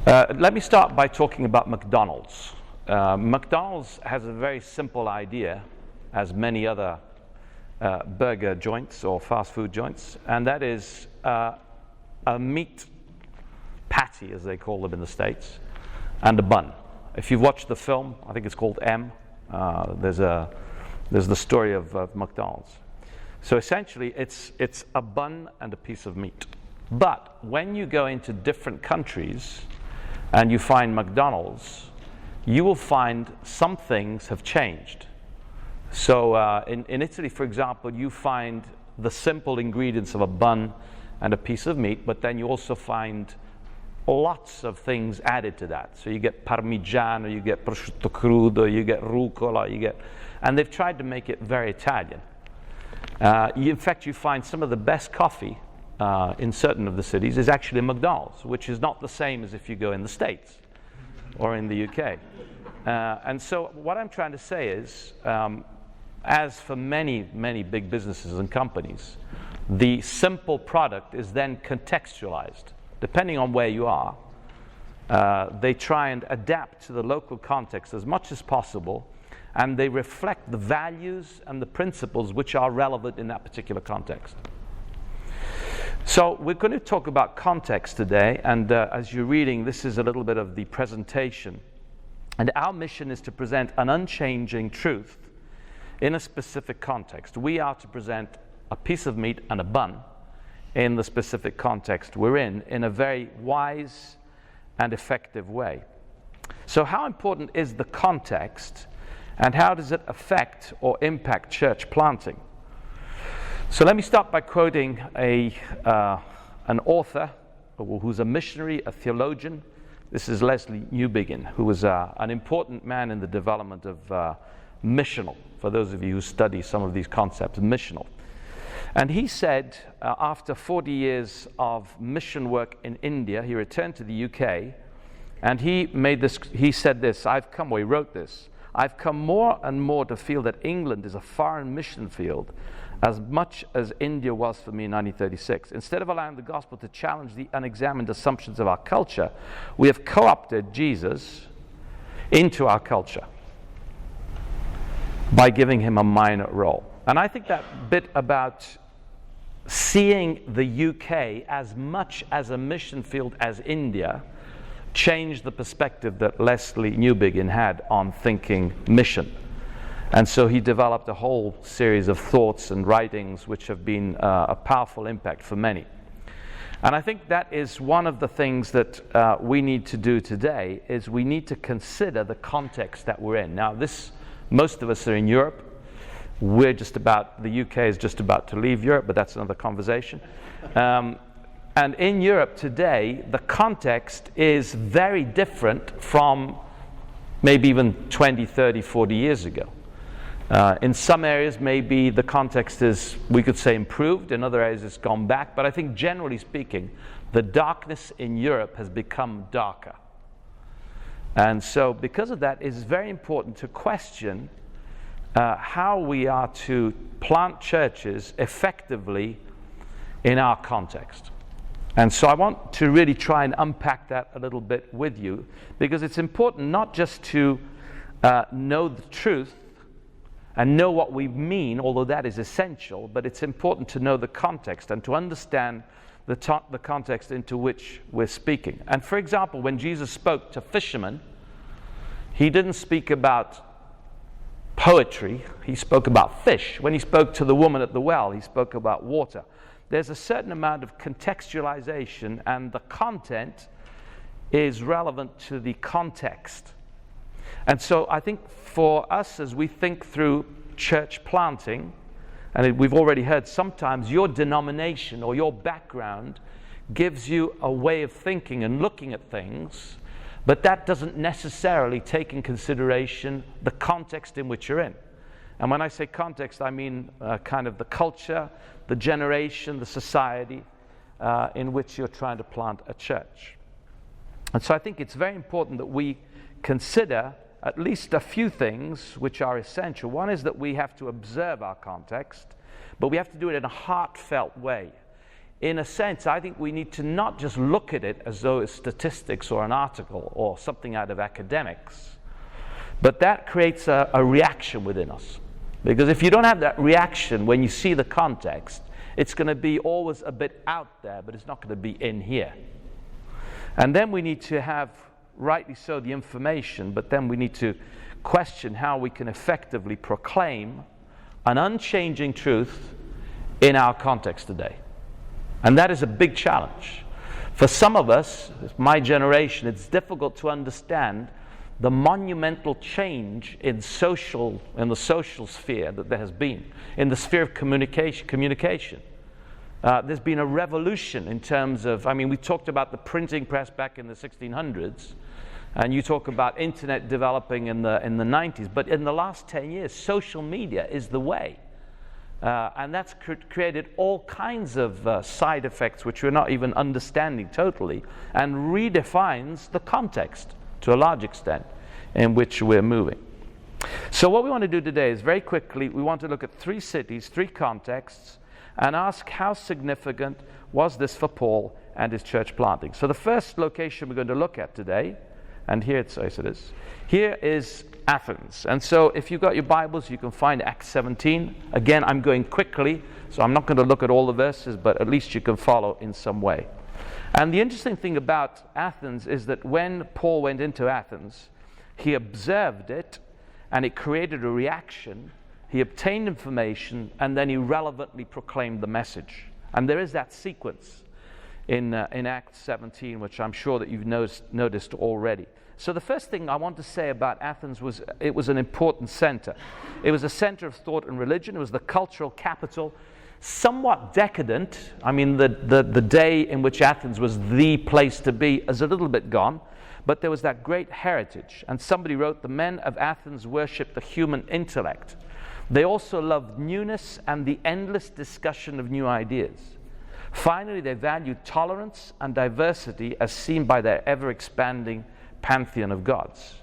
Let me start by talking about McDonald's. McDonald's has a very simple idea, as many other burger joints or fast food joints, and that is a meat patty, as they call them in the States, and a bun. If you've watched the film, I think it's called M, there's the story of McDonald's. So essentially, it's a bun and a piece of meat. But when you go into different countries and you find McDonald's, you will find some things have changed. So in Italy, for example, you find the simple ingredients of a bun and a piece of meat, but then you also find lots of things added to that. So you get parmigiano, you get prosciutto crudo, you get rucola, and they've tried to make it very Italian. In fact, you find some of the best coffee in certain of the cities is actually McDonald's, which is not the same as if you go in the States or in the UK. And so what I'm trying to say is, as for many, many big businesses and companies, the simple product is then contextualized. Depending on where you are, they try and adapt to the local context as much as possible, and they reflect the values and the principles which are relevant in that particular context. So we're going to talk about context today, and as you're reading, this is a little bit of the presentation. And our mission is to present an unchanging truth in a specific context. We are to present a piece of meat and a bun in the specific context we're in a very wise and effective way. So how important is the context, and how does it affect or impact church planting? So let me start by quoting an author who's a missionary, a theologian. This is Leslie Newbigin, who was an important man in the development of missional, for those of you who study some of these concepts, missional. And he said, after 40 years of mission work in India, he returned to the UK, and he said this, he wrote this, "I've come more and more to feel that England is a foreign mission field, as much as India was for me in 1936. Instead of allowing the gospel to challenge the unexamined assumptions of our culture, we have co-opted Jesus into our culture by giving him a minor role." And I think that bit about seeing the UK as much as a mission field as India changed the perspective that Leslie Newbigin had on thinking mission. And so he developed a whole series of thoughts and writings which have been a powerful impact for many. And I think that is one of the things that we need to do today, is we need to consider the context that we're in. Now, most of us are in Europe. The UK is just about to leave Europe, but that's another conversation. And in Europe today, the context is very different from maybe even 20, 30, 40 years ago. In some areas, maybe the context is, we could say, improved. In other areas, it's gone back. But I think, generally speaking, the darkness in Europe has become darker. And so, because of that, it's very important to question how we are to plant churches effectively in our context. And so I want to really try and unpack that a little bit with you, because it's important not just to know the truth and know what we mean, although that is essential, but it's important to know the context and to understand the context into which we're speaking. And for example, when Jesus spoke to fishermen, he didn't speak about poetry, he spoke about fish. When he spoke to the woman at the well, he spoke about water. There's a certain amount of contextualization, and the content is relevant to the context. And so I think for us, as we think through church planting, and we've already heard, sometimes your denomination or your background gives you a way of thinking and looking at things, but that doesn't necessarily take in consideration the context in which you're in. And when I say context, I mean kind of the culture, the generation, the society in which you're trying to plant a church. And so I think it's very important that we consider at least a few things which are essential. One is that we have to observe our context, but we have to do it in a heartfelt way. in a sense, I think we need to not just look at it as though it's statistics or an article or something out of academics, but that creates a reaction within us. Because if you don't have that reaction when you see the context, it's going to be always a bit out there, but it's not going to be in here. And then we need to have, rightly so, the information, but then we need to question how we can effectively proclaim an unchanging truth in our context today. And that is a big challenge. For some of us, my generation, it's difficult to understand the monumental change in the social sphere that there has been, in the sphere of communication. There's been a revolution in terms of, we talked about the printing press back in the 1600s, and you talk about internet developing in the 90s, but in the last 10 years, social media is the way. And that's created all kinds of side effects which we're not even understanding totally, and redefines the context to a large extent in which we're moving. So what we want to do today is very quickly, we want to look at 3 cities, 3 contexts, and ask how significant was this for Paul and his church planting. So the first location we're going to look at today, and here it is. Here is Athens. And so if you've got your Bibles, you can find Acts 17. Again, I'm going quickly, so I'm not going to look at all the verses, but at least you can follow in some way. And the interesting thing about Athens is that when Paul went into Athens, he observed it, and it created a reaction. He obtained information, and then he relevantly proclaimed the message. And there is that sequence in Acts 17, which I'm sure that you've noticed already. So the first thing I want to say about Athens was it was an important center. It was a center of thought and religion. It was the cultural capital, somewhat decadent. The day in which Athens was the place to be is a little bit gone, but there was that great heritage. And somebody wrote, the men of Athens worshiped the human intellect. They also loved newness and the endless discussion of new ideas. Finally, they valued tolerance and diversity as seen by their ever-expanding pantheon of gods.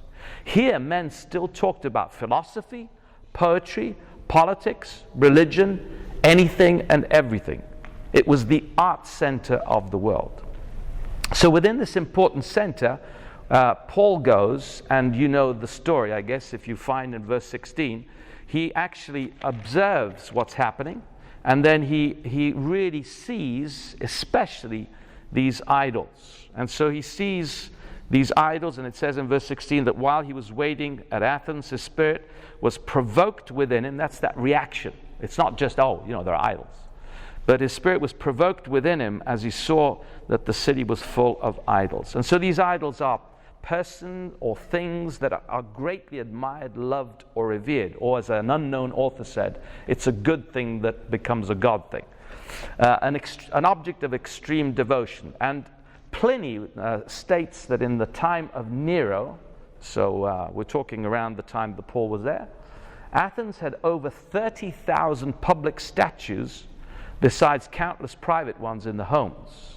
Here, men still talked about philosophy, poetry, politics, religion, anything and everything. It was the art center of the world. So within this important center, Paul goes, and you know the story, I guess, if you find in verse 16, he actually observes what's happening, and then he really sees especially these idols. And so he sees these idols, and it says in verse 16 that while he was waiting at Athens, his spirit was provoked within him. That's that reaction. It's not just, there are idols. But his spirit was provoked within him as he saw that the city was full of idols. And so these idols are person or things that are greatly admired, loved, or revered. Or as an unknown author said, it's a good thing that becomes a God thing. An object of extreme devotion. And Pliny states that in the time of Nero, so we're talking around the time that Paul was there, Athens had over 30,000 public statues besides countless private ones in the homes.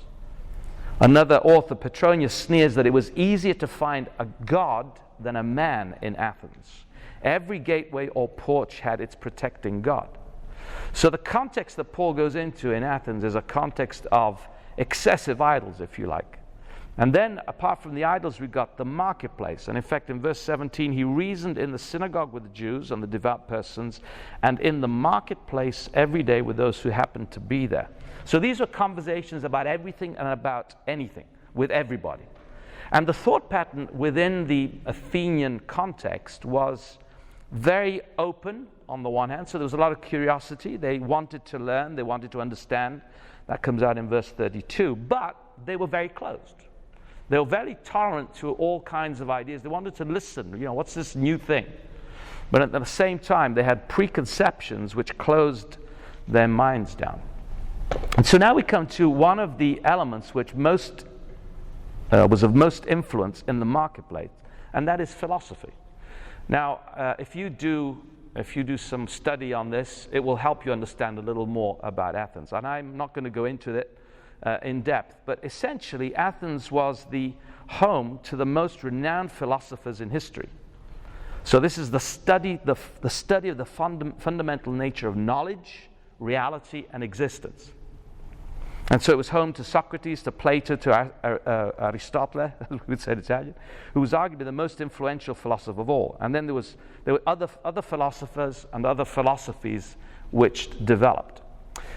Another author, Petronius, sneers that it was easier to find a god than a man in Athens. Every gateway or porch had its protecting god. So the context that Paul goes into in Athens is a context of excessive idols, if you like. And then, apart from the idols, we've got the marketplace. And in fact, in verse 17, he reasoned in the synagogue with the Jews and the devout persons, and in the marketplace every day with those who happened to be there. So these are conversations about everything and about anything, with everybody. And the thought pattern within the Athenian context was very open on the one hand. So there was a lot of curiosity. They wanted to learn. They wanted to understand. That comes out in verse 32. But they were very closed. They were very tolerant to all kinds of ideas. They wanted to listen. What's this new thing? But at the same time, they had preconceptions which closed their minds down. And so now we come to one of the elements which was of most influence in the marketplace, and that is philosophy. Now, if you do some study on this, it will help you understand a little more about Athens. And I'm not going to go into it in depth, but essentially Athens was the home to the most renowned philosophers in history. So this is the study of the fundamental nature of knowledge, reality, and existence. And so it was home to Socrates, to Plato, to Aristotle, as we would say in Italian, who was arguably the most influential philosopher of all. And then there were other philosophers and other philosophies which developed.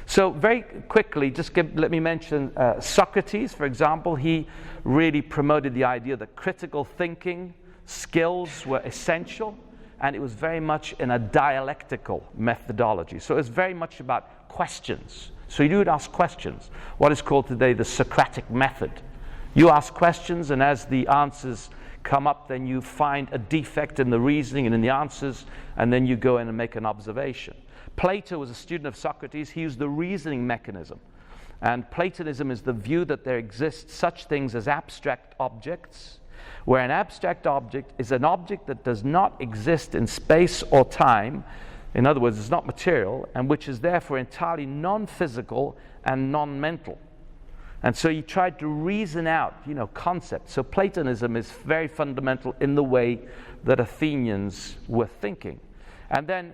So very quickly, let me mention Socrates, for example. He really promoted the idea that critical thinking skills were essential, and it was very much in a dialectical methodology. So it was very much about questions. So you would ask questions, what is called today the Socratic method. You ask questions, and as the answers come up, then you find a defect in the reasoning and in the answers, and then you go in and make an observation. Plato was a student of Socrates. He used the reasoning mechanism. And Platonism is the view that there exist such things as abstract objects, where an abstract object is an object that does not exist in space or time. In other words, it's not material, and which is therefore entirely non-physical and non-mental. And so he tried to reason out, concepts. So Platonism is very fundamental in the way that Athenians were thinking. And then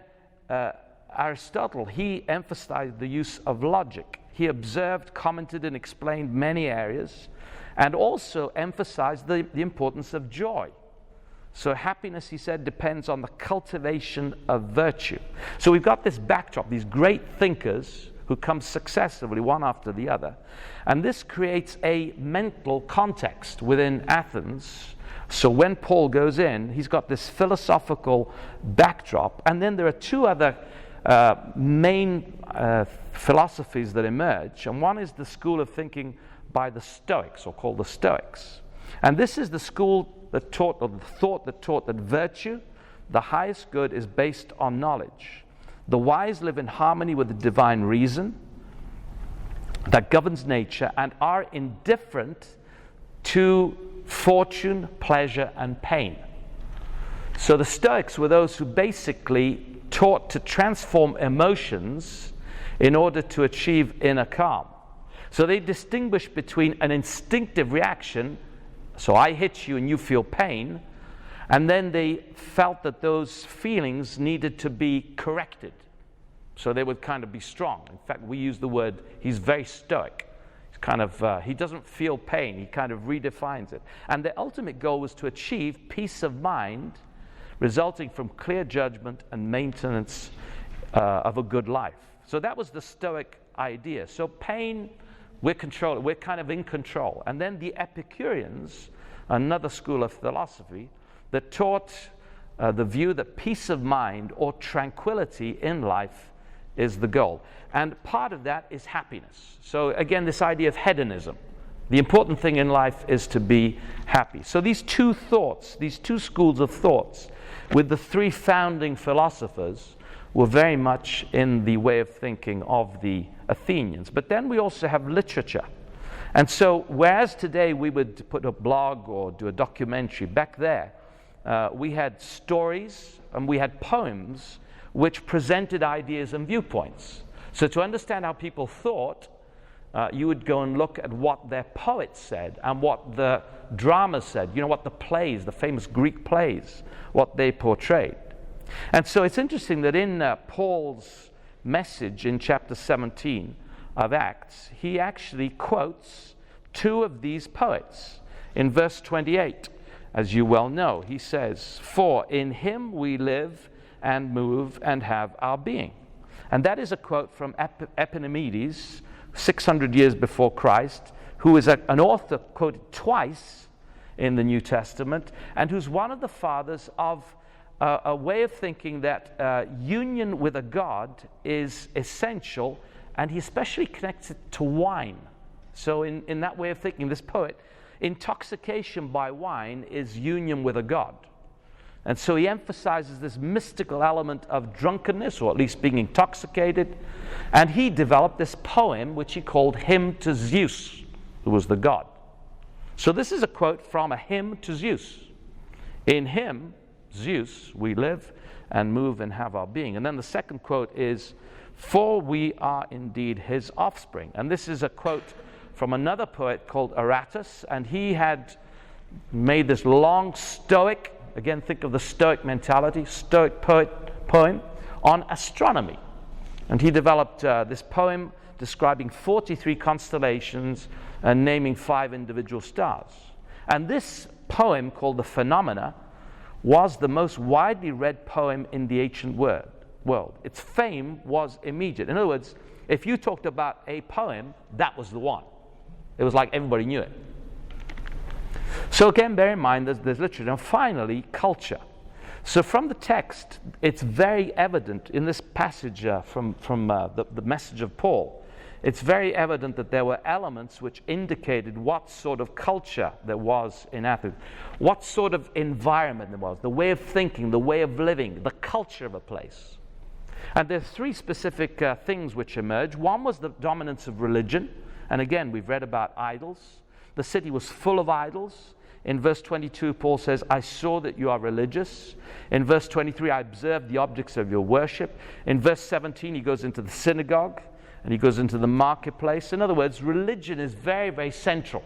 Aristotle, he emphasized the use of logic. He observed, commented, and explained many areas, and also emphasized the importance of joy. So happiness, he said, depends on the cultivation of virtue. So we've got this backdrop, these great thinkers who come successively one after the other. And this creates a mental context within Athens. So when Paul goes in, he's got this philosophical backdrop. And then there are two other main philosophies that emerge. And one is the school of thinking by the Stoics, or called the Stoics. And this is the school that taught, or the thought that taught, that virtue, the highest good, is based on knowledge. The wise live in harmony with the divine reason that governs nature and are indifferent to fortune, pleasure, and pain. So the Stoics were those who basically taught to transform emotions in order to achieve inner calm. So they distinguish between an instinctive reaction, so I hit you and you feel pain, and then they felt that those feelings needed to be corrected. So they would kind of be strong. In fact, we use the word, he's very stoic. He's kind of, he doesn't feel pain. He kind of redefines it. And their ultimate goal was to achieve peace of mind resulting from clear judgment and maintenance of a good life. So that was the Stoic idea. So pain, we're kind of in control. And then the Epicureans, another school of philosophy, that taught the view that peace of mind or tranquility in life is the goal. And part of that is happiness. So again, this idea of hedonism. The important thing in life is to be happy. So these two thoughts, these two schools of thoughts, with the three founding philosophers, were very much in the way of thinking of the Athenians. But then we also have literature. And so whereas today we would put a blog or do a documentary, back there we had stories and we had poems which presented ideas and viewpoints. So to understand how people thought, you would go and look at what their poets said and what the drama said, what the plays, the famous Greek plays, what they portrayed. And so it's interesting that in Paul's message in chapter 17 of Acts, he actually quotes two of these poets. In verse 28, as you well know, he says, "For in him we live and move and have our being." And that is a quote from Epimenides, 600 years before Christ, who is an author quoted twice in the New Testament, and who's one of the fathers of a way of thinking that union with a God is essential, and he especially connects it to wine. So in that way of thinking, this poet, intoxication by wine is union with a God. And so he emphasizes this mystical element of drunkenness, or at least being intoxicated. And he developed this poem, which he called Hymn to Zeus, who was the god. So this is a quote from a hymn to Zeus. In him, Zeus, we live and move and have our being. And then the second quote is, "For we are indeed his offspring." And this is a quote from another poet called Aratus, and he had made this long Stoic, again, think of the Stoic mentality, Stoic poem on astronomy. And he developed this poem describing 43 constellations and naming 5 individual stars. And this poem, called The Phenomena, was the most widely read poem in the ancient world. Its fame was immediate. In other words, if you talked about a poem, that was the one. It was like everybody knew it. So again, bear in mind there's literature. And finally, culture. So from the text, it's very evident in this passage from the message of Paul, it's very evident that there were elements which indicated what sort of culture there was in Athens, what sort of environment there was, the way of thinking, the way of living, the culture of a place. And there's 3 specific things which emerge. One was the dominance of religion. And again, we've read about idols. The city was full of idols. In verse 22, Paul says, I saw that you are religious. In verse 23, I observed the objects of your worship. In verse 17, he goes into the synagogue and he goes into the marketplace. In other words, religion is very, very central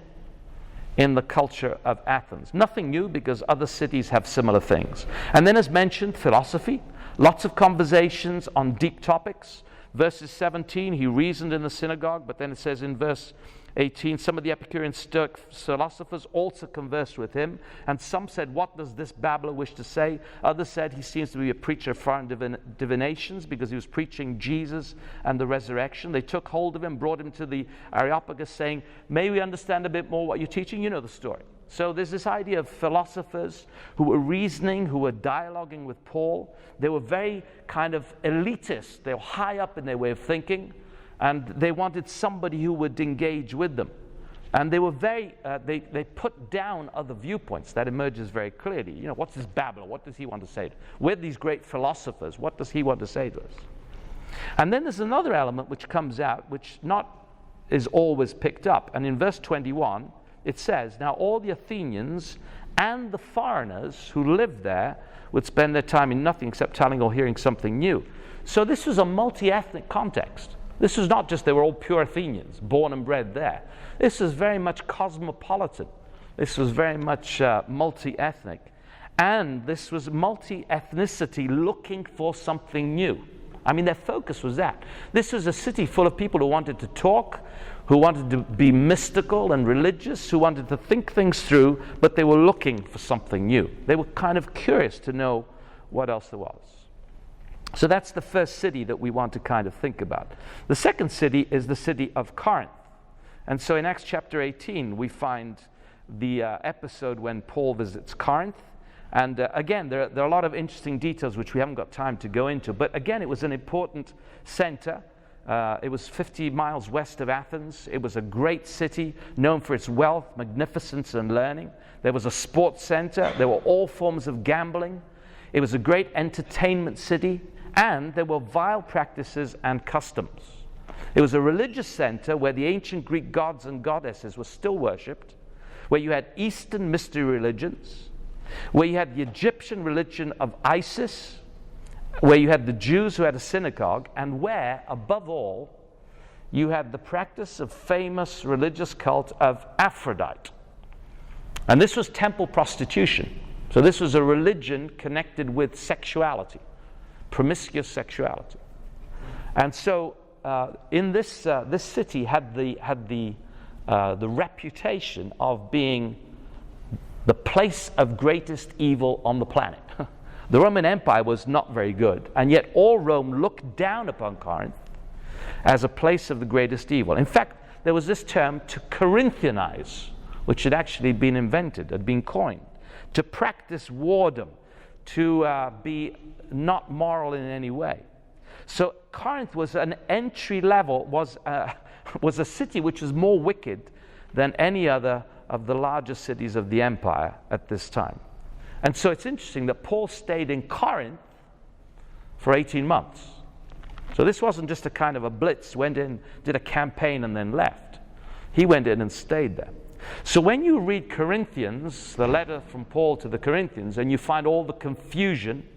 in the culture of Athens. Nothing new, because other cities have similar things. And then, as mentioned, philosophy. Lots of conversations on deep topics. Verses 17, he reasoned in the synagogue, but then it says in verse 18, some of the Epicurean Stoic philosophers also conversed with him, and some said, what does this babbler wish to say? Others said he seems to be a preacher of foreign divinations, because he was preaching Jesus and the resurrection. They took hold of him, brought him to the Areopagus, saying, may we understand a bit more what you're teaching? You know the story. So there's this idea of philosophers who were reasoning, who were dialoguing with Paul. They were very kind of elitist. They were high up in their way of thinking, and they wanted somebody who would engage with them. And they were very, they put down other viewpoints. That emerges very clearly. You know, what's this babbler? What does he want to say to us? We're these great philosophers. What does he want to say to us? And then there's another element which comes out, which not is always picked up. And in verse 21, it says, now all the Athenians and the foreigners who lived there would spend their time in nothing except telling or hearing something new. So this was a multi-ethnic context. This was not just they were all pure Athenians, born and bred there. This was very much cosmopolitan. This was very much multi-ethnic. And this was multi-ethnicity looking for something new. I mean, their focus was that. This was a city full of people who wanted to talk, who wanted to be mystical and religious, who wanted to think things through, but they were looking for something new. They were kind of curious to know what else there was. So that's the first city that we want to kind of think about. The second city is the city of Corinth. And so in Acts chapter 18, we find the episode when Paul visits Corinth. And again, there are a lot of interesting details which we haven't got time to go into. But again, it was an important center. It was 50 miles west of Athens. It was a great city, known for its wealth, magnificence, and learning. There was a sports center. There were all forms of gambling. It was a great entertainment city. And there were vile practices and customs. It was a religious center where the ancient Greek gods and goddesses were still worshipped, where you had Eastern mystery religions, where you had the Egyptian religion of Isis, where you had the Jews who had a synagogue, and where, above all, you had the practice of famous religious cult of Aphrodite. And this was temple prostitution. So this was a religion connected with sexuality, promiscuous sexuality. And so in this city had the reputation of being the place of greatest evil on the planet. The Roman Empire was not very good, and yet all Rome looked down upon Corinth as a place of the greatest evil. In fact, there was this term to Corinthianize, which had actually been invented, had been coined, to practice whoredom, to be not moral in any way. So Corinth was an entry level, was a city which was more wicked than any other of the largest cities of the empire at this time. And so it's interesting that Paul stayed in Corinth for 18 months. So this wasn't just a kind of a blitz, went in, did a campaign, and then left. He went in and stayed there. So when you read Corinthians, the letter from Paul to the Corinthians, and you find all the confusion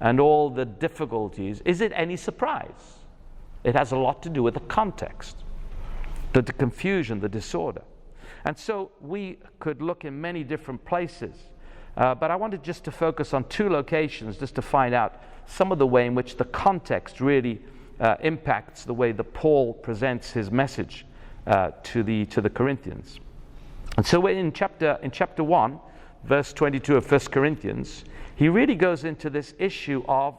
and all the difficulties, is it any surprise? It has a lot to do with the context, the confusion, the disorder. And so we could look in many different places, but I wanted just to focus on 2 locations just to find out some of the way in which the context really impacts the way that Paul presents his message to the Corinthians. And so in chapter 1, verse 22 of 1 Corinthians, he really goes into this issue of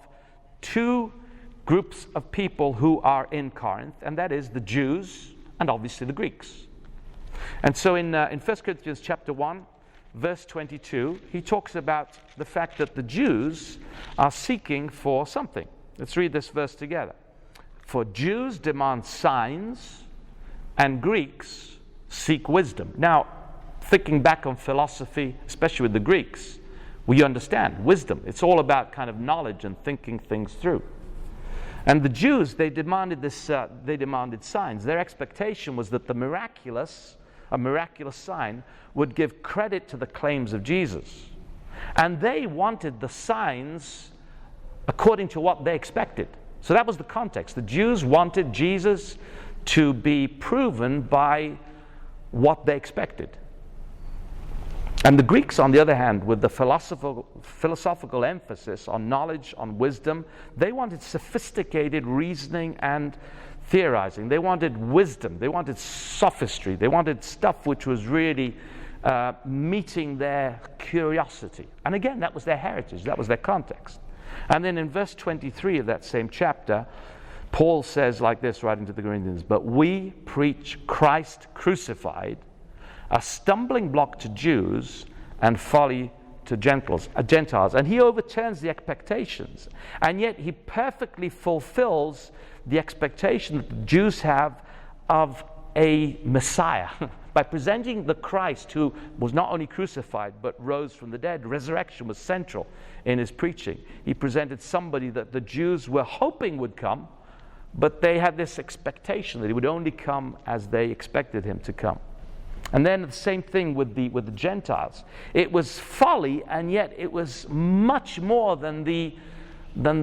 two groups of people who are in Corinth, and that is the Jews and obviously the Greeks. And so in 1 Corinthians chapter 1, verse 22, he talks about the fact that the Jews are seeking for something. Let's read this verse together. For Jews demand signs, and Greeks seek wisdom. Now, thinking back on philosophy, especially with the Greeks, we understand wisdom. It's all about kind of knowledge and thinking things through. And the Jews, they demanded signs. Their expectation was that a miraculous sign would give credit to the claims of Jesus. And they wanted the signs according to what they expected. So that was the context. The Jews wanted Jesus to be proven by what they expected. And the Greeks, on the other hand, with the philosophical emphasis on knowledge, on wisdom, they wanted sophisticated reasoning and theorizing. They wanted wisdom. They wanted sophistry. They wanted stuff which was really meeting their curiosity. And again, that was their heritage. That was their context. And then in verse 23 of that same chapter, Paul says like this, writing to the Corinthians, "But we preach Christ crucified, a stumbling block to Jews and folly to Gentiles." And he overturns the expectations. And yet he perfectly fulfills the expectation that the Jews have of a Messiah. By presenting the Christ who was not only crucified but rose from the dead. Resurrection was central in his preaching. He presented somebody that the Jews were hoping would come, but they had this expectation that he would only come as they expected him to come. And then the same thing with the Gentiles. It was folly, and yet it was much more than the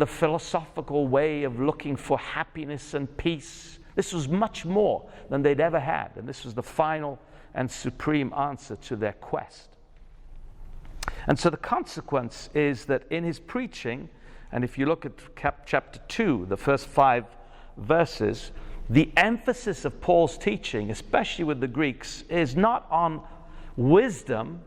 philosophical way of looking for happiness and peace. This was much more than they'd ever had, and this was the final and supreme answer to their quest. And so the consequence is that in his preaching, and if you look at chapter 2, the first 5 verses, the emphasis of Paul's teaching, especially with the Greeks, is not on wisdom,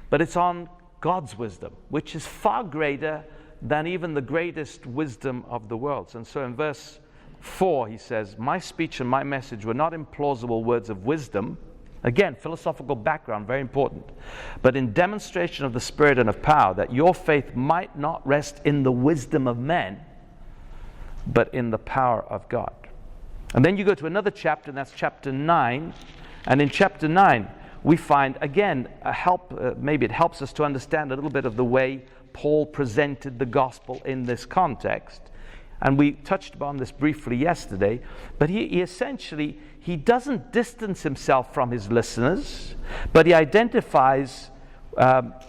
but it's on God's wisdom, which is far greater than even the greatest wisdom of the world. And so in verse 4, he says, "My speech and my message were not implausible words of wisdom." Again, philosophical background, very important. "But in demonstration of the Spirit and of power, that your faith might not rest in the wisdom of men, but in the power of God." And then you go to another chapter, and that's chapter 9. And in chapter 9, we find, again, maybe it helps us to understand a little bit of the way Paul presented the gospel in this context. And we touched upon this briefly yesterday, but he essentially doesn't distance himself from his listeners, but he identifies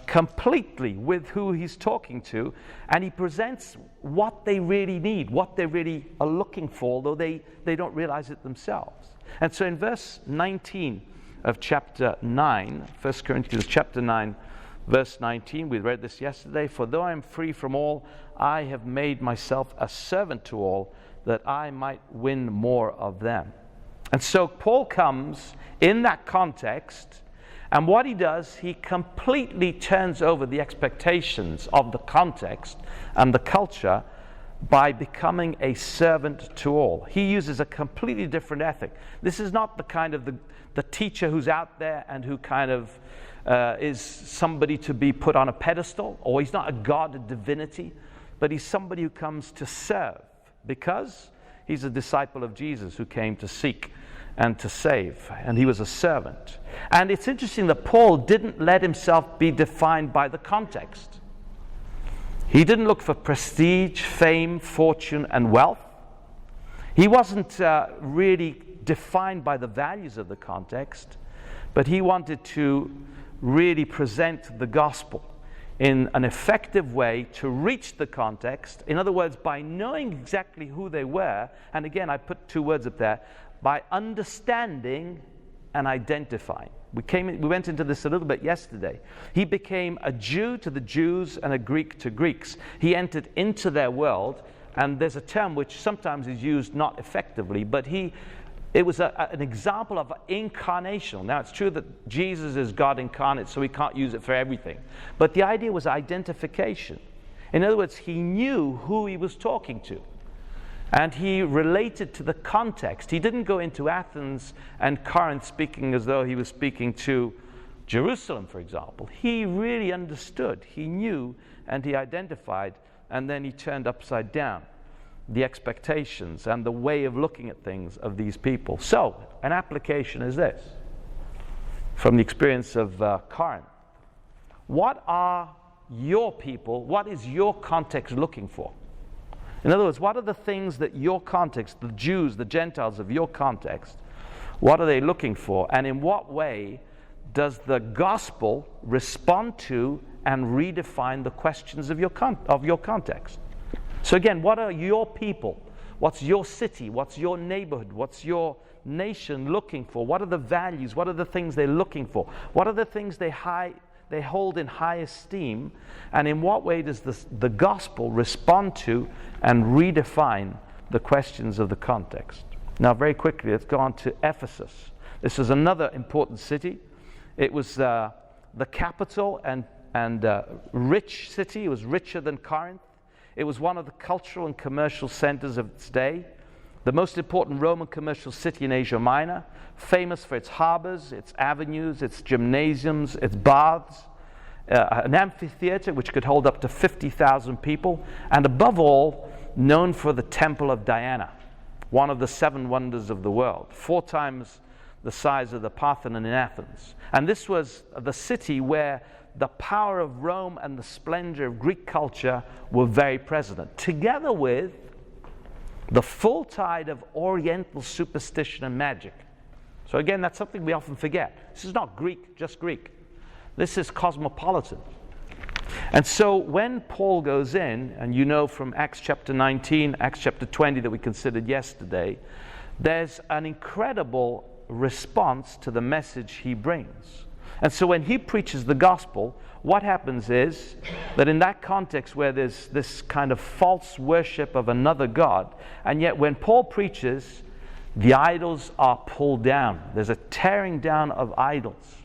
completely with who he's talking to, and he presents what they really need, what they really are looking for, though they don't realize it themselves. And so in verse 19 of chapter 9, 1 Corinthians chapter 9, verse 19, we read this yesterday, "For though I am free from all, I have made myself a servant to all, that I might win more of them." And so Paul comes in that context, and what he does, he completely turns over the expectations of the context and the culture by becoming a servant to all. He uses a completely different ethic. This is not the kind of the teacher who's out there and who kind of is somebody to be put on a pedestal, or he's not a god, a divinity, but he's somebody who comes to serve because he's a disciple of Jesus who came to seek and to save, and he was a servant. And it's interesting that Paul didn't let himself be defined by the context. He didn't look for prestige, fame, fortune, and wealth. He wasn't really defined by the values of the context, but he wanted to really present the gospel in an effective way to reach the context. In other words, by knowing exactly who they were, and again, I put 2 words up there, by understanding and identifying. We went into this a little bit yesterday. He became a Jew to the Jews and a Greek to Greeks. He entered into their world, and there's a term which sometimes is used not effectively, but it was an example of incarnational. Now, it's true that Jesus is God incarnate, so we can't use it for everything. But the idea was identification. In other words, he knew who he was talking to. And he related to the context. He didn't go into Athens and Corinth speaking as though he was speaking to Jerusalem, for example. He really understood. He knew and he identified, and then he turned upside down the expectations and the way of looking at things of these people. So, an application is this, from the experience of Corinth. What are your people, what is your context looking for? In other words, what are the things that your context, the Jews, the Gentiles of your context, what are they looking for? And in what way does the gospel respond to and redefine the questions of your context? So again, what are your people? What's your city? What's your neighborhood? What's your nation looking for? What are the values? What are the things they're looking for? What are the things they hold in high esteem? And in what way does the gospel respond to and redefine the questions of the context? Now, very quickly, let's go on to Ephesus. This is another important city. It was the capital and rich city. It was richer than Corinth. It was one of the cultural and commercial centers of its day. The most important Roman commercial city in Asia Minor, famous for its harbors, its avenues, its gymnasiums, its baths, an amphitheater which could hold up to 50,000 people, and above all, known for the Temple of Diana, one of the 7 wonders of the world, 4 times the size of the Parthenon in Athens. And this was the city where the power of Rome and the splendor of Greek culture were very present, together with the full tide of Oriental superstition and magic. So again, that's something we often forget. This is not Greek, just Greek. This is cosmopolitan. And so when Paul goes in, and you know from Acts chapter 19, Acts chapter 20 that we considered yesterday, there's an incredible response to the message he brings. And so when he preaches the gospel, what happens is that in that context where there's this kind of false worship of another God, and yet when Paul preaches, the idols are pulled down. There's a tearing down of idols.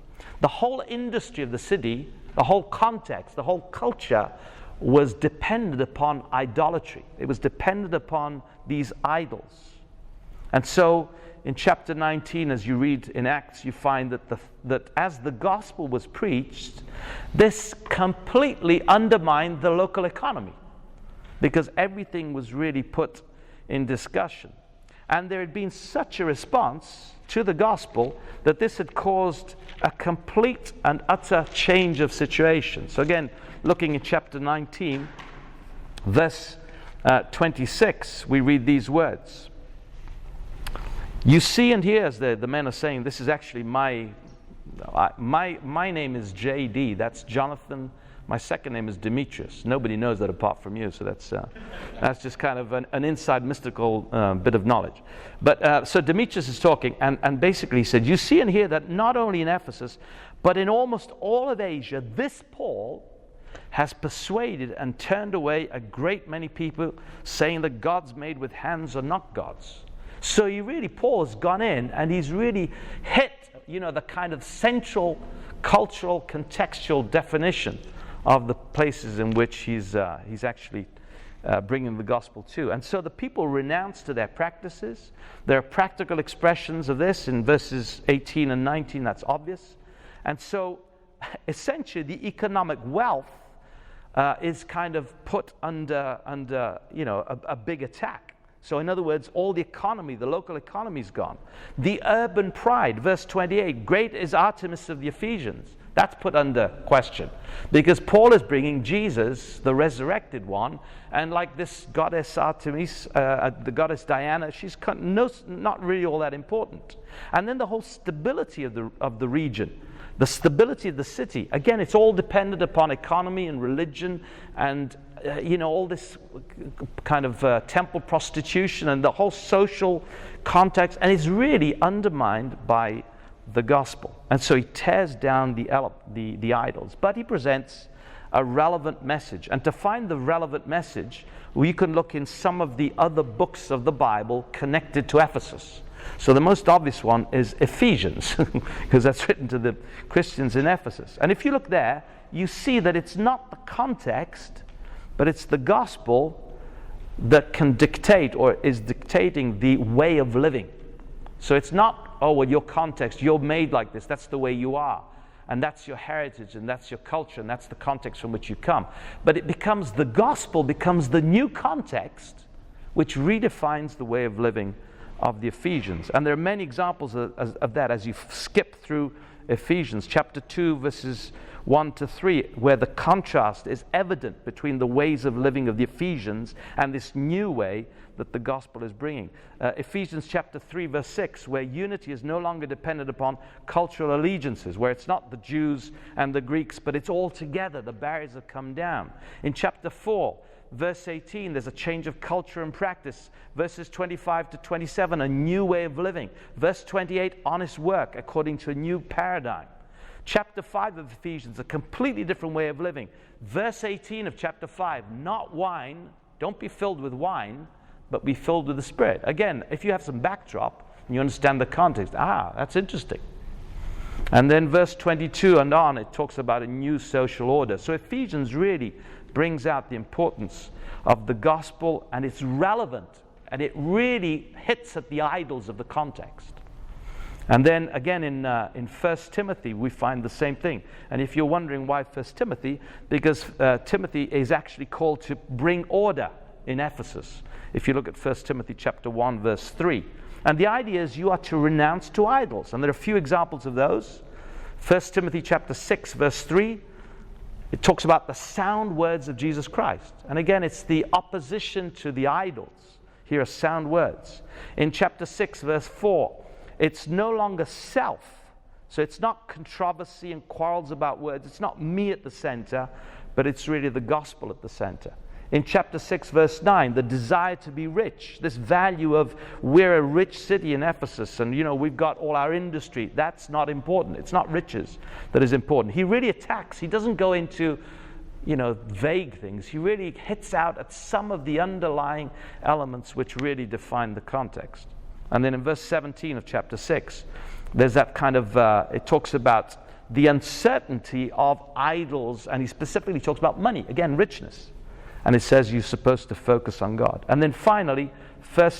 The whole industry of the city, the whole context, the whole culture was dependent upon idolatry. It was dependent upon these idols. And so in chapter 19, as you read in Acts, you find that as the gospel was preached, this completely undermined the local economy because everything was really put in discussion. And there had been such a response to the gospel that this had caused a complete and utter change of situation. So again, looking at chapter 19, verse 26, we read these words. You see and hear, as the men are saying, this is actually my name is J.D. That's Jonathan. My second name is Demetrius. Nobody knows that apart from you, so that's just kind of an inside mystical bit of knowledge. But so Demetrius is talking, and basically he said, you see and hear that not only in Ephesus, but in almost all of Asia, this Paul has persuaded and turned away a great many people, saying that gods made with hands are not gods. So Paul has gone in and he's really hit, the kind of central cultural contextual definition of the places in which he's actually bringing the gospel to. And so the people renounce to their practices. There are practical expressions of this in verses 18 and 19, that's obvious. And so essentially the economic wealth is kind of put under a big attack. So in other words, all the economy, the local economy is gone. The urban pride, verse 28, great is Artemis of the Ephesians. That's put under question. Because Paul is bringing Jesus, the resurrected one, and like this goddess Artemis, the goddess Diana, she's not really all that important. And then the whole stability of the region, the stability of the city. Again, it's all dependent upon economy and religion and all this kind of temple prostitution and the whole social context, and it's really undermined by the gospel. And so he tears down the idols, but he presents a relevant message. And to find the relevant message, we can look in some of the other books of the Bible connected to Ephesus. So the most obvious one is Ephesians, because that's written to the Christians in Ephesus. And if you look there, you see that it's not the context, but it's the gospel that can dictate or is dictating the way of living. So it's not, oh, well, your context, you're made like this, that's the way you are. And that's your heritage, and that's your culture, and that's the context from which you come. But it becomes, the gospel becomes the new context which redefines the way of living of the Ephesians. And there are many examples of that as you skip through Ephesians chapter 2 verses 1 to 3, where the contrast is evident between the ways of living of the Ephesians and this new way that the gospel is bringing. Ephesians chapter 3 verse 6, where unity is no longer dependent upon cultural allegiances, where it's not the Jews and the Greeks, but it's all together. The barriers have come down. In chapter 4 verse 18, there's a change of culture and practice. Verses 25 to 27, a new way of living. Verse 28, honest work according to a new paradigm. Chapter 5 of Ephesians, a completely different way of living. Verse 18 of chapter 5, not wine, don't be filled with wine, but be filled with the Spirit. Again, if you have some backdrop and you understand the context, that's interesting. And then verse 22 and on, it talks about a new social order. So Ephesians really brings out the importance of the gospel, and it's relevant, and it really hits at the idols of the context. And then again in 1 Timothy we find the same thing. And if you're wondering why 1 Timothy, because Timothy is actually called to bring order in Ephesus. If you look at 1 Timothy chapter 1 verse 3. And the idea is you are to renounce to idols. And there are a few examples of those. 1 Timothy chapter 6 verse 3, it talks about the sound words of Jesus Christ. And again, it's the opposition to the idols. Here are sound words. In chapter 6 verse 4, it's no longer self. So it's not controversy and quarrels about words. It's not me at the center, but it's really the gospel at the center. In chapter 6, verse 9, the desire to be rich, this value of we're a rich city in Ephesus and, we've got all our industry. That's not important. It's not riches that is important. He really attacks. He doesn't go into, vague things. He really hits out at some of the underlying elements which really define the context. And then in verse 17 of chapter 6, there's that kind of, it talks about the uncertainty of idols, and he specifically talks about money, again, richness. And it says you're supposed to focus on God. And then finally, 1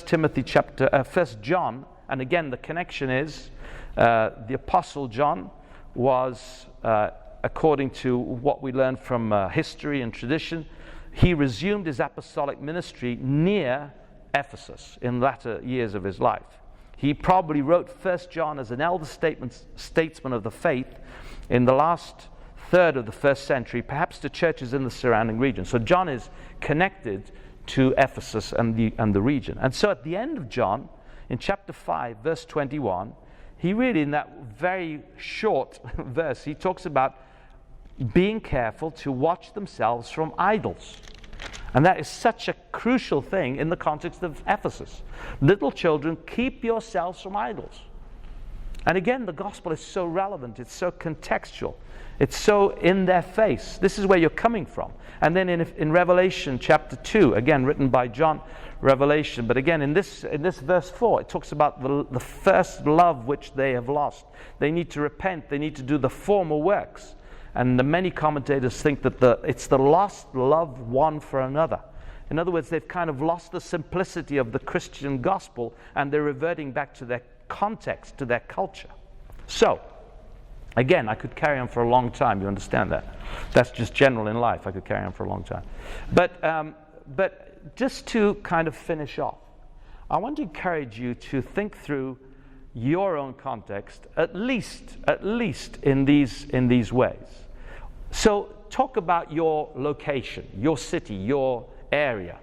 John, and again the connection is the Apostle John was, according to what we learn from history and tradition, he resumed his apostolic ministry near Ephesus in the latter years of his life. He probably wrote 1 John as an elder statesman of the faith in the last third of the first century, perhaps to churches in the surrounding region. So John is connected to Ephesus and the region. And so at the end of John, in chapter 5, verse 21, he really, in that very short verse, he talks about being careful to watch themselves from idols. And that is such a crucial thing in the context of Ephesus. Little children, keep yourselves from idols. And again, the gospel is so relevant, it's so contextual. It's so in their face. This is where you're coming from. And then in Revelation chapter 2, again written by John, Revelation, but again in this verse 4, it talks about the first love which they have lost. They need to repent, they need to do the former works. And the many commentators think that it's the lost love one for another. In other words, they've kind of lost the simplicity of the Christian gospel, and they're reverting back to their context, to their culture. So, again, I could carry on for a long time, you understand that? That's just general in life, I could carry on for a long time. But just to kind of finish off, I want to encourage you to think through your own context, at least in these ways. So talk about your location, your city, your area.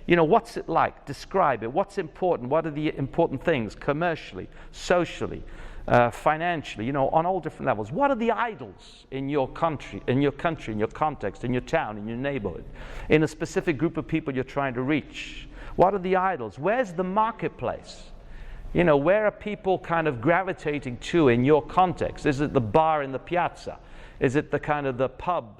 What's it like? Describe it. What's important? What are the important things commercially, socially, financially, on all different levels? What are the idols in your country, in your context, in your town, in your neighborhood, in a specific group of people you're trying to reach? What are the idols? Where's the marketplace? You know, where are people kind of gravitating to in your context? Is it the bar in the piazza? Is it the kind of the pub?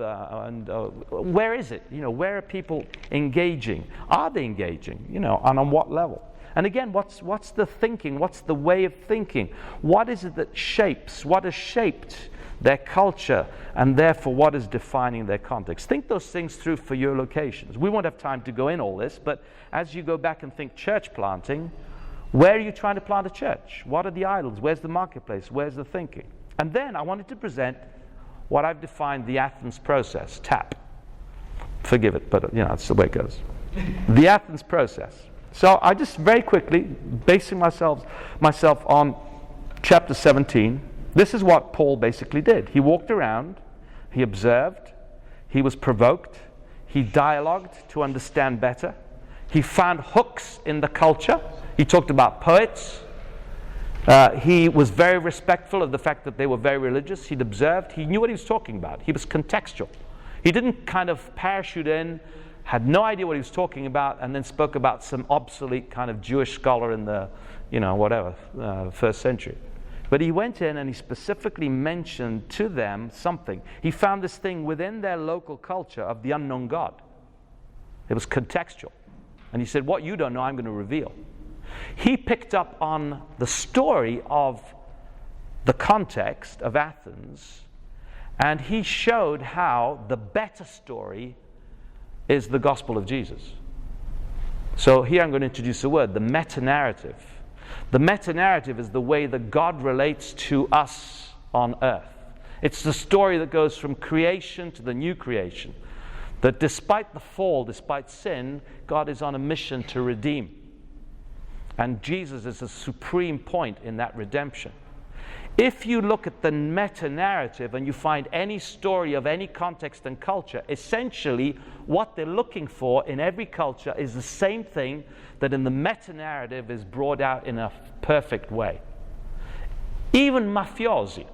Where is it? You know, where are people engaging? Are they engaging? You know, and on what level? And again, what's the thinking? What's the way of thinking? What is it that shapes? What has shaped their culture, and therefore what is defining their context? Think those things through for your locations. We won't have time to go in all this, but as you go back and think church planting, where are you trying to plant a church? What are the idols? Where's the marketplace? Where's the thinking? And then I wanted to present what I've defined the Athens process, TAP. Forgive it, but you know, that's the way it goes. The Athens process. So I just very quickly, basing myself on chapter 17, this is what Paul basically did. He walked around, he observed, he was provoked, he dialogued to understand better, he found hooks in the culture, he talked about poets, he was very respectful of the fact that they were very religious. He'd observed. He knew what he was talking about. He was contextual. He didn't kind of parachute in, had no idea what he was talking about, and then spoke about some obsolete kind of Jewish scholar in the, you know, whatever, first century. But he went in and he specifically mentioned to them something. He found this thing within their local culture of the unknown God. It was contextual. And he said, what you don't know, I'm going to reveal. He picked up on the story of the context of Athens, and he showed how the better story is the gospel of Jesus. So here I'm going to introduce a word, the meta-narrative. The meta-narrative is the way that God relates to us on earth. It's the story that goes from creation to the new creation. That despite the fall, despite sin, God is on a mission to redeem. And Jesus is a supreme point in that redemption. If you look at the meta-narrative and you find any story of any context and culture, essentially what they're looking for in every culture is the same thing that in the meta-narrative is brought out in a perfect way. Even mafiosi,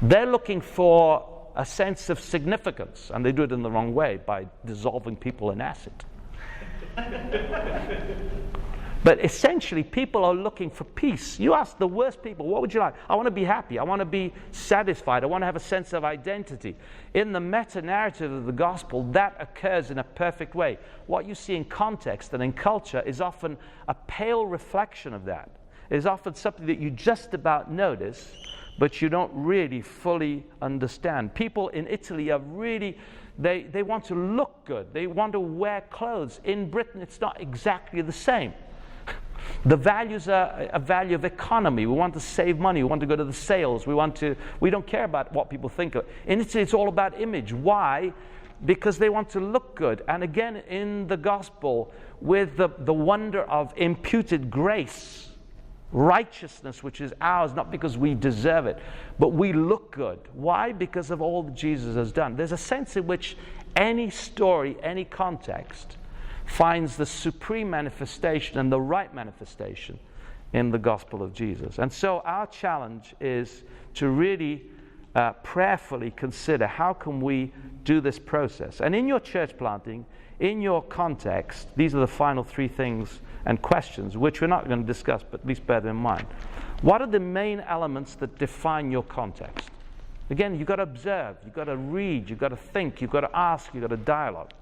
they're looking for a sense of significance, and they do it in the wrong way by dissolving people in acid. But essentially, people are looking for peace. You ask the worst people, what would you like? I want to be happy. I want to be satisfied. I want to have a sense of identity. In the meta-narrative of the gospel, that occurs in a perfect way. What you see in context and in culture is often a pale reflection of that. It is often something that you just about notice, but you don't really fully understand. People in Italy are really... They want to look good. They want to wear clothes. In Britain, it's not exactly the same. The values are a value of economy. We want to save money. We want to go to the sales. We don't care about what people think of. In Italy, it's all about image. Why? Because they want to look good. And again, in the gospel, with the wonder of imputed grace, righteousness, which is ours, not because we deserve it, but we look good. Why? Because of all that Jesus has done. There's a sense in which any story, any context, finds the supreme manifestation and the right manifestation in the gospel of Jesus. And so our challenge is to really prayerfully consider how can we do this process. And in your church planting, in your context, these are the final three things and questions, which we're not going to discuss, but at least bear them in mind. What are the main elements that define your context? Again, you've got to observe, you've got to read, you've got to think, you've got to ask, you've got to dialogue.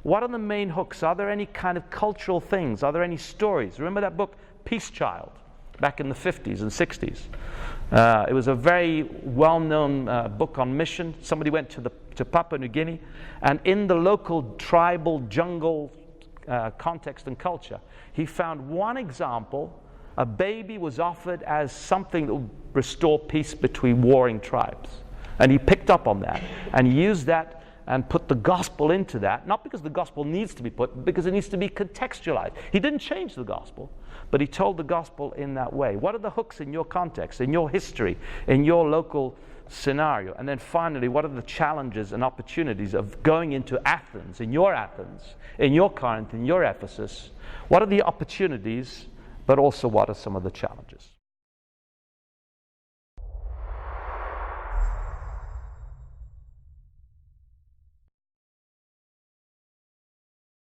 What are the main hooks? Are there any kind of cultural things? Are there any stories? Remember that book, Peace Child, back in the 50s and 60s? It was a very well-known book on mission. Somebody went to Papua New Guinea, and in the local tribal jungle context and culture, he found one example. A baby was offered as something that would restore peace between warring tribes. And he picked up on that and used that and put the gospel into that, not because the gospel needs to be put, but because it needs to be contextualized. He didn't change the gospel, but he told the gospel in that way. What are the hooks in your context, in your history, in your local scenario? And then finally, what are the challenges and opportunities of going into Athens, in your Corinth, in your Ephesus? What are the opportunities, but also what are some of the challenges?